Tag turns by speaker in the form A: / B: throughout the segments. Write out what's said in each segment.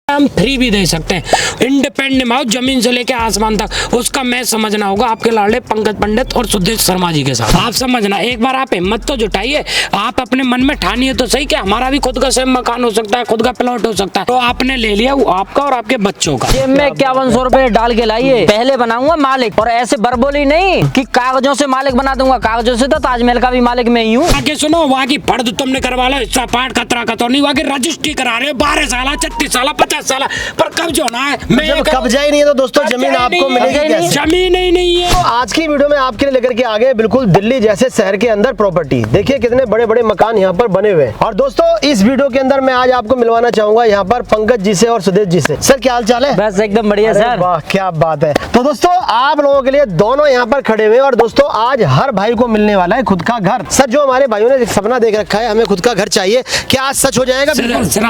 A: हम फ्री भी दे सकते हैं। इंडिपेंडेंट जमीन से लेके आसमान तक उसका मैच समझना होगा आपके लाडले पंकज पंडित और सुदेश शर्मा जी के साथ। आप समझना, एक बार आप हिम्मत तो जुटाइए, आप अपने मन में ठानिए तो सही कि हमारा भी खुद का सेम मकान हो सकता है, खुद का प्लॉट हो सकता है। तो आपने ले लिया वो आपका और आपके बच्चों का।
B: जेब में 5100 रुपए डाल के लाइए, पहले बनाऊंगा मालिक, और ऐसे बरबोली नहीं कि कागजों से मालिक बना दूंगा। कागजों से तो ताजमहल का भी मालिक मैं ही हूँ।
A: आगे सुनो, वहाँ की फर्द तुमने करवा लो, हिस्सा पाठ खतरा का तो नहीं, वहाँ की रजिस्ट्री करा रहे हो 12 साल 36 साल 50 साल, पर कब्ज होना है।
C: जब कब्जा ही नहीं है तो दोस्तों जमीन आपको मिलेगी कैसे?
A: जमीन ही नहीं है।
C: तो आज की वीडियो में आपके लिए लेकर के आ गए बिल्कुल दिल्ली जैसे शहर के अंदर प्रॉपर्टी। देखिए कितने बड़े बड़े मकान यहाँ पर बने हुए हैं। और दोस्तों इस वीडियो के अंदर मैं आज आपको मिलवाना चाहूंगा यहाँ पर पंकज जी से और सुदेश जी से। सर क्या हाल चाल है?
B: बस एकदम बढ़िया सर।
C: वाह क्या बात है। तो दोस्तों आप लोगों के लिए दोनों यहाँ पर खड़े हुए, और दोस्तों आज हर भाई को मिलने वाला है खुद का घर। सर जो हमारे भाइयों ने सपना देख रखा है हमें खुद का घर चाहिए, क्या आज सच हो जाएगा?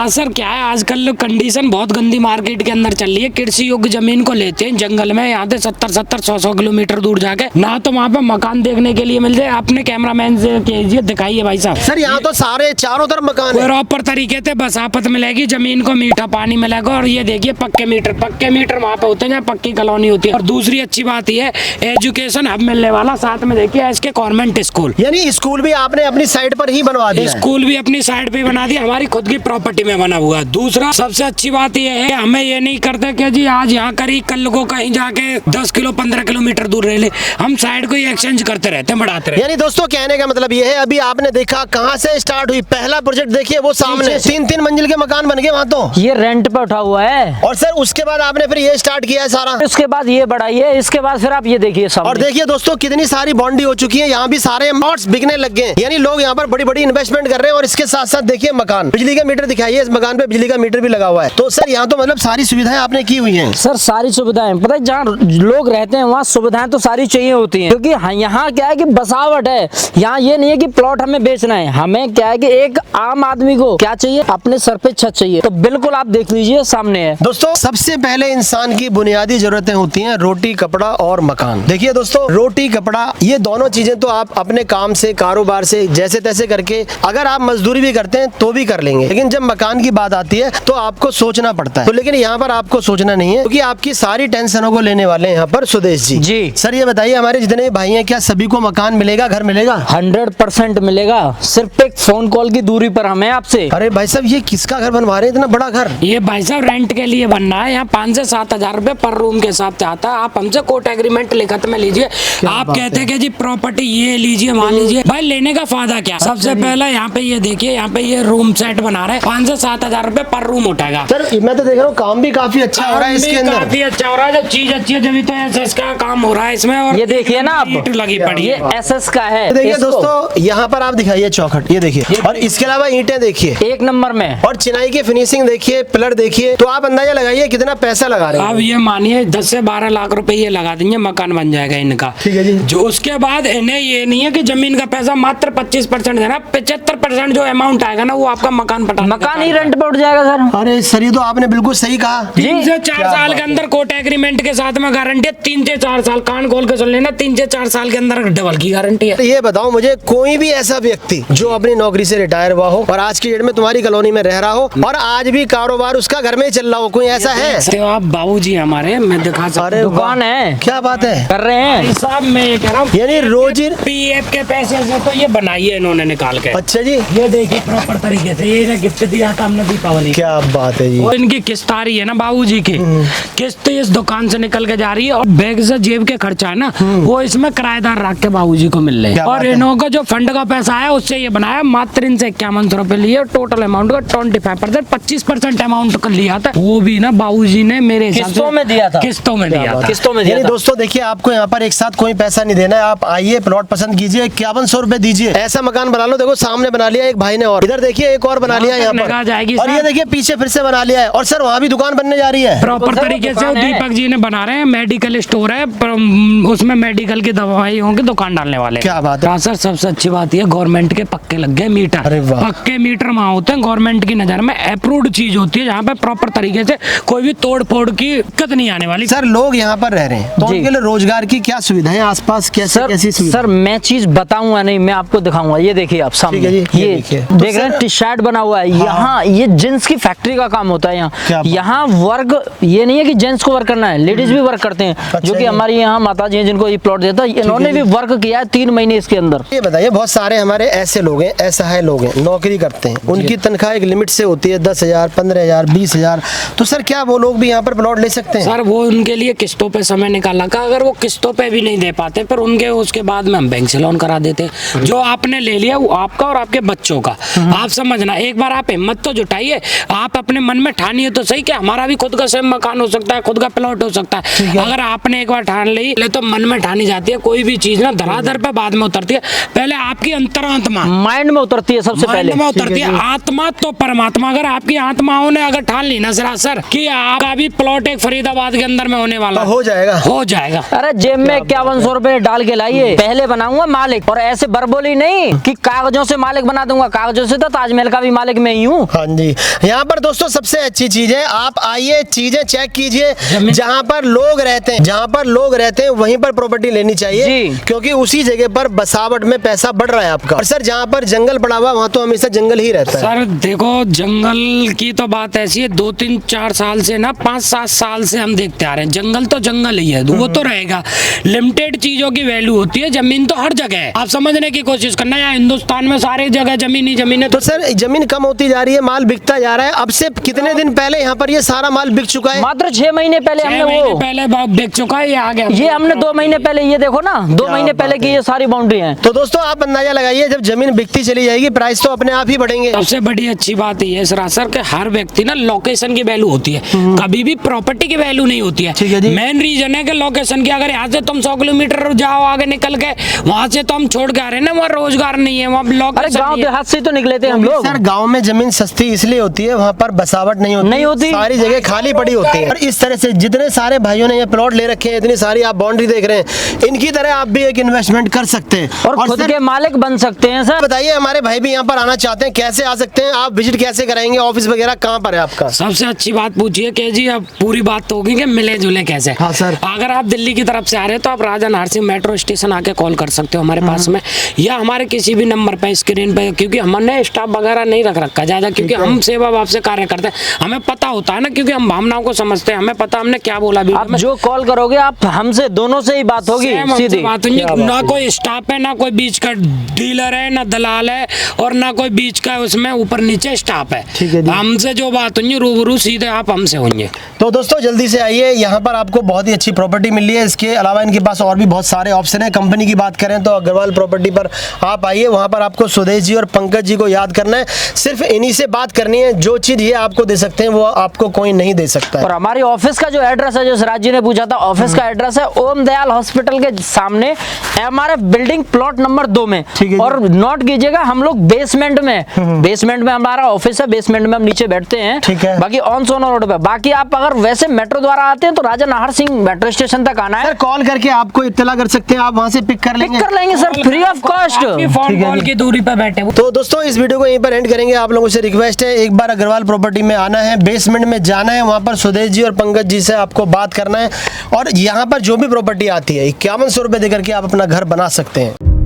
A: सर क्या है, आजकल कंडीशन बहुत गंदी मार्केट के अंदर चल रही है। कृषि योग्य जमीन को लेते हैं जंगल में, यहाँ से 70-100 किलोमीटर दूर जाके, ना तो वहाँ पे मकान देखने के लिए मिल जाए। अपने कैमरामैन से कीजिए, दिखाइए भाई साहब।
C: सर यहाँ तो सारे चारों तरफ मकान है।
A: प्रॉपर तरीके से बसापत मिलेगी, जमीन को मीठा पानी मिलेगा। और ये देखिए पक्के मीटर वहाँ पे होते हैं जहाँ पक्की कॉलोनी होती है। और दूसरी अच्छी बात ये है एजुकेशन हब मिलने वाला, साथ में देखिए इसके गवर्नमेंट स्कूल,
C: यानी स्कूल भी आपने अपनी साइड पर ही बनवा दिया?
A: स्कूल भी अपनी साइड पे बना दिया, हमारी खुद की प्रॉपर्टी में बना हुआ। दूसरा सबसे अच्छी बात ये है, हमें ये नहीं करते कि जी आज यहाँ करी कल को कहीं जाके 10 किलो 15 किलोमीटर दूर रह ले, हम साइड को ही एक्सचेंज करते रहते हैं, बढ़ाते रहते हैं।
C: यानी दोस्तों कहने का मतलब ये है, अभी आपने देखा कहाँ से स्टार्ट हुई पहला प्रोजेक्ट, देखिए वो सामने 3-3 मंजिल के मकान बन गए वहाँ तो।
B: ये रेंट पे उठा हुआ है।
C: और सर उसके बाद आपने फिर ये स्टार्ट किया है सारा,
B: उसके बाद ये बढ़ाइए, इसके बाद फिर आप ये देखिए सामने।
C: और देखिए दोस्तों कितनी सारी बाउंड्री हो चुकी है, यहाँ भी सारे प्लॉट्स बिकने लग गए, यानी लोग यहाँ पर बड़ी बड़ी इन्वेस्टमेंट कर रहे हैं। और इसके साथ साथ देखिए मकान, बिजली का मीटर दिखाइए, इस मकान पे बिजली का मीटर भी लगा हुआ है। तो सर यहाँ तो मतलब सारी सुविधाएं आपने की हुई है?
B: सर सारी सुविधाएं, पता है जहाँ लोग रहते हैं वहाँ सुविधाएं तो सारी चाहिए होती हैं, क्योंकि यहाँ क्या है कि बसावट है। यहाँ ये नहीं है कि प्लॉट हमें बेचना है, हमें क्या है कि एक आम आदमी को क्या चाहिए, अपने सर पे छत चाहिए। तो बिल्कुल आप देख लीजिए सामने है।
C: दोस्तों सबसे पहले इंसान की बुनियादी जरूरतें होती हैं रोटी कपड़ा और मकान। देखिए दोस्तों रोटी कपड़ा ये दोनों चीजें तो आप अपने काम से कारोबार से जैसे तैसे करके, अगर आप मजदूरी भी करते हैं तो भी कर लेंगे, लेकिन जब मकान की बात आती है तो आपको सोचना पड़ता है। तो लेकिन यहाँ पर आपको सोचना नहीं है, क्योंकि आपकी सारी टेंशनों को लेने वाले हैं यहाँ पर सुदेश जी।
B: जी
C: सर ये बताइए हमारे जितने भाई हैं क्या सभी को मकान मिलेगा, घर मिलेगा?
B: 100% मिलेगा, सिर्फ एक फोन कॉल की दूरी पर हमें आपसे।
C: अरे भाई साहब ये किसका घर बनवा रहे हैं, इतना बड़ा घर?
A: ये भाई साहब रेंट के लिए बनना है, यहाँ 5 से 7 हजार रुपए पर रूम के हिसाब से आता है। आप हमसे कोर्ट एग्रीमेंट लिखत में लीजिए, आप कहते हैं कि जी प्रॉपर्टी ये लीजिए वहाँ लीजिए, भाई लेने का फायदा क्या? सबसे पहला यहाँ पे ये देखिए, यहाँ पे ये रूम सेट बना रहे हैं, 5 से 7 हजार रुपए पर रूम उठेगा।
C: सर मैं तो देख रहा हूँ काम भी काफी अच्छा हो रहा है इसके अंदर,
A: काफी अच्छा हो रहा है। जब चीज अच्छी है जब तो एसएस का काम हो रहा है इसमें। और
B: ये देखिए ना आप,
A: ईंट लगी पड़ी
B: ये
A: है,
B: एसएस का है।
C: देखिए दोस्तों यहाँ पर आप दिखाइए चौखट, ये देखिए, और इसके अलावा ईंटें देखिए
B: एक नंबर में,
C: और चिनाई की फिनिशिंग देखिए, पिलर देखिए। तो आप अंदाजा लगाइए कितना पैसा लगा रहे हैं।
A: अब ये मानिए 10 से 12 लाख रुपए ये लगा देंगे, मकान बन जाएगा इनका।
C: ठीक है जी।
A: जो उसके बाद इन्हें ये नहीं है कि जमीन का पैसा मात्र 25% देना, 75% जो अमाउंट आएगा ना वो आपका मकान
B: मकान ही रेंट पे उठ जाएगा सर।
C: अरे सर ये तो आपने बिल्कुल सही कहा।
A: 3 से 4 साल के अंदर कोर्ट एग्रीमेंट के साथ में गारंटी है। 3 से 4 साल, कान खोल के सुन लेना, 3 से 4 साल के अंदर डबल की गारंटी है।
C: ये बताओ मुझे, कोई भी ऐसा व्यक्ति जो अपनी नौकरी से रिटायर हुआ हो और आज की डेट में तुम्हारी कॉलोनी में रह रहा हो और आज भी कारोबार उसका घर में ही चल रहा हो, कोई ऐसा है?
A: तो आप बाबूजी हमारे, मैं दिखा सकता हूं।
B: दुकान है,
C: क्या बात है,
B: कर रहे हैं
A: साहब। मैं ये कह रहा हूँ
C: यानी रोजी
A: पीएफ के पैसे से तो ये बनाई है इन्होंने निकाल के।
C: अच्छा जी,
A: ये देखिए प्रॉपर तरीके से, ये गिफ्ट दिया था हमने दीपावली।
C: क्या बात है जी।
A: और इनकी किस्त आ रही है ना बाबूजी की, किस्त इस दुकान से निकल के जा रही है, और बैग से जेब के खर्चा है ना वो इसमें किराएदार रख के बाबूजी को मिल रहे हैं। और इन्हों का जो फंड का पैसा है उससे ये बनाया, मात्र इनसे 5100 रुपए लिए। टोटल अमाउंट का 25%, 25% अमाउंट का लिया था, वो भी ना बाबूजी ने मेरे
B: किस्तों में दिया था,
A: किस्तों में दिया था,
B: किस्तों में दिया था।
C: दोस्तों देखिए आपको यहाँ पर एक साथ कोई पैसा नहीं देना है, आप आइए प्लॉट पसंद कीजिए, 5100 रुपए दीजिए, ऐसा मकान बना लो। देखो सामने बना लिया एक भाई ने, और इधर देखिए एक और बना लिया यहाँ पर
A: जाएगी,
C: और ये देखिए पीछे फिर से बना लिया है। और सर वहाँ भी दुकान बनने जा रही है
A: प्रॉपर तरीके से। दीपक जी ने बना रहे हैं, मेडिकल स्टोर है, उसमें मेडिकल की दवाइयों की दुकान डालने वाले।
C: क्या बात है
A: सर, सबसे अच्छी बात ये गवर्नमेंट के पक्के लग गए मीटर।
C: अरे वाह।
A: पक्के मीटर वहाँ होते हैं, गवर्नमेंट की नजर में अप्रूव्ड चीज होती है, जहाँ पे प्रॉपर तरीके से कोई भी तोड़ फोड़ की दिक्कत नहीं आने वाली।
C: सर लोग यहाँ पर रह रहे हैं तो उनके लिए रोजगार की क्या सुविधाएं आसपास, कैसी
B: सर मैं चीज बताऊंगा नहीं, मैं आपको दिखाऊंगा। ये देखिए आप सामने,
C: ये
B: देख रहे हैं टी शर्ट बना हुआ है, यहाँ ये जींस की फैक्ट्री का काम होता होता है
C: क्या
B: यहाँ।
C: बात?
B: यहाँ वर्क ये नहीं है कि जेंट्स को वर्क करना है, लेडीज भी वर्क करते हैं। जो कि हमारी यहाँ माता जी हैं जिनको ये प्लॉट देता है, इन्होंने भी वर्क किया है 3 महीने इसके अंदर।
C: ये बताइए, बहुत सारे हमारे ऐसे लोग हैं, असहाय लोग हैं, नौकरी करते हैं, उनकी तनख्वाह एक लिमिट से होती है 10,000, 15,000, 20,000, तो सर क्या वो लोग भी यहाँ पर प्लॉट ले सकते हैं?
A: सर वो उनके लिए किस्तों पे समय निकाला का, अगर वो किस्तों पे भी नहीं दे पाते पर उनके उसके बाद में हम बैंक से लोन करा देते हैं। जो आपने ले लिया वो आपका और आपके बच्चों का। आप समझना, एक बार आप हिम्मत तो जुटाइए, आप अपने मन में ठानिए तो सही कि हमारा भी खुद का सेम मकान हो सकता है, खुद का प्लॉट हो सकता है। अगर आपने एक बार ठान ली तो मन में ठानी जाती है, कोई भी चीज ना धराधर पे बाद में उतरती है, पहले आपकी अंतरात्मा
B: माइंड में उतरती है सबसे पहले,
A: में उतरती है। आत्मा तो परमात्मा, अगर आपकी आत्माओं ने अगर ठान ली ना सरासर कि आपका भी प्लॉट एक फरीदाबाद के अंदर में होने वाला,
C: हो जाएगा,
A: हो जाएगा।
B: अरे जेब में 5100 रुपए डाल के लाइए, पहले बनाऊंगा मालिक, और ऐसे बरबोली नहीं कि कागजों से मालिक बना दूंगा। कागजों से तो ताजमहल का भी मालिक मैं ही हूँ।
C: हाँ जी, यहाँ पर दोस्तों सबसे अच्छी चीज है, आप आइए, चीजें चेक कीजिए, जहाँ पर लोग रहते हैं, जहाँ पर लोग रहते हैं वहीं पर प्रॉपर्टी लेनी चाहिए, क्योंकि उसी जगह पर बसावट में पैसा बढ़ रहा है आपका। और सर जहाँ पर जंगल पड़ा हुआ वहाँ तो हमेशा जंगल ही रहता है।
A: सर देखो, जंगल की तो बात ऐसी है, 2, 3, 4 साल से ना 5, 7 साल से हम देखते आ रहे हैं, जंगल तो जंगल ही है, वो तो रहेगा। लिमिटेड चीजों की वैल्यू होती है, जमीन तो हर जगह है, आप समझने की कोशिश करना। यहाँ हिंदुस्तान में सारे जगह जमीन ही जमीन है।
C: तो सर जमीन कम होती जा रही है, माल बिकता जा रहा है। अब से कितने दिन पहले यहाँ पर ये सारा माल बिक चुका है?
B: मात्र 6 महीने पहले हमने वो
A: पहले बिक चुका है, ये आ गया।
B: ये हमने 2 महीने पहले, ये देखो ना, 2 महीने पहले की ये सारी बाउंड्री है।
C: तो दोस्तों आप अंदाजा लगाइए, जब जमीन बिकती चली जाएगी प्राइस तो अपने आप ही बढ़ेंगे।
A: सबसे बड़ी अच्छी बात ये है सरासर के हर व्यक्ति ना लोकेशन की वैल्यू होती है, कभी भी प्रॉपर्टी की वैल्यू नहीं होती है। मेन रीजन है कि लोकेशन की, अगर यहाँ से तुम 100 किलोमीटर जाओ आगे निकल के, वहाँ से तो हम छोड़ के आ रहे हैं ना, वहाँ रोजगार नहीं है, वहाँ लोकेशन।
B: गाँव देहात से तो निकले थे हम लोग।
C: सर गाँव में जमीन सस्ती इसलिए होती है, वहाँ पर बसावट नहीं होती, सारी जगह खाली पड़ी होती है। और इस तरह से जितने सारे भाइयों ने ये प्लॉट ले रखे हैं, इतनी सारी आप बाउंड्री देख रहे हैं, इनकी तरह आप भी एक इन्वेस्टमेंट कर सकते हैं
B: और खुद के मालिक बन सकते हैं। सर
C: बताइए, हमारे भाई भी यहाँ पर आना चाहते हैं, कैसे आ सकते हैं? आप विजिट कैसे कराएंगे? ऑफिस वगैरह कहाँ पर है आपका?
A: सबसे अच्छी बात पूछिए कि जी अब पूरी बात तो होगी कि मिले जुले कैसे।
C: हाँ सर,
A: अगर आप दिल्ली की तरफ से आ रहे हैं तो आप राजा नाहर सिंह मेट्रो स्टेशन आके कॉल कर सकते हो हमारे पास में, या हमारे किसी भी नंबर पे स्क्रीन पे, क्योंकि हमने स्टाफ वगैरह नहीं रख रखा ज्यादा, क्योंकि हम सेवा भाव से कार्य करते हैं, हमें पता होता है ना, क्योंकि हम भावनाओं को समझते हैं, हमें पता हमने क्या बोला।
B: आप जो कॉल करोगे आप हमसे दोनों से ही बात होगी, सीधी
A: बात होगी। ना कोई स्टाफ है, ना कोई बीच का डीलर है, ना दलाल है, और ना कोई बीच का उसमें ऊपर नीचे स्टाफ है। हमसे जो बात होंगी रूबरू सीधे आप हमसे होंगे।
C: तो दोस्तों जल्दी से आइए, यहाँ पर आपको बहुत ही अच्छी प्रॉपर्टी मिल रही है। इसके अलावा इनके पास और भी बहुत सारे ऑप्शन है। कंपनी की बात करें तो अग्रवाल प्रॉपर्टी पर आप आइए, वहाँ पर आपको सुदेश जी और पंकज जी को याद करना है, सिर्फ इन्हीं से बात करनी है। जो चीज ये आपको दे सकते हैं वो आपको कोई नहीं दे सकता है।
B: और हमारी ऑफिस का जो एड्रेस है, जो सिराज जी ने पूछा था, ऑफिस का एड्रेस है ओम दयाल हॉस्पिटल के सामने, हमारे बिल्डिंग प्लॉट नंबर 2 में। और नोट कीजिएगा, हम लोग बेसमेंट में हमारा ऑफिस है, बेसमेंट में हम नीचे बैठते हैं, बाकी ऑन सोना रोड पे। बाकी आप अगर वैसे मेट्रो द्वारा आते हैं तो राजा नाहर सिंह मेट्रो स्टेशन तक आना है।
C: सर कॉल करके आपको इत्तला कर सकते हैं, आप वहाँ से पिक कर लेंगे
B: sir, free of cost,
A: phone call की दूरी पे बैठे।
C: तो दोस्तों इस वीडियो को यहीं पर एंड करेंगे। आप लोगों से रिक्वेस्ट है, एक बार अग्रवाल प्रॉपर्टी में आना है, बेसमेंट में जाना है, वहाँ पर सुदेश जी और पंकज जी से आपको बात करना है, और यहाँ पर जो भी प्रॉपर्टी आती है 5100 रुपए देकर के आप अपना घर बना सकते हैं।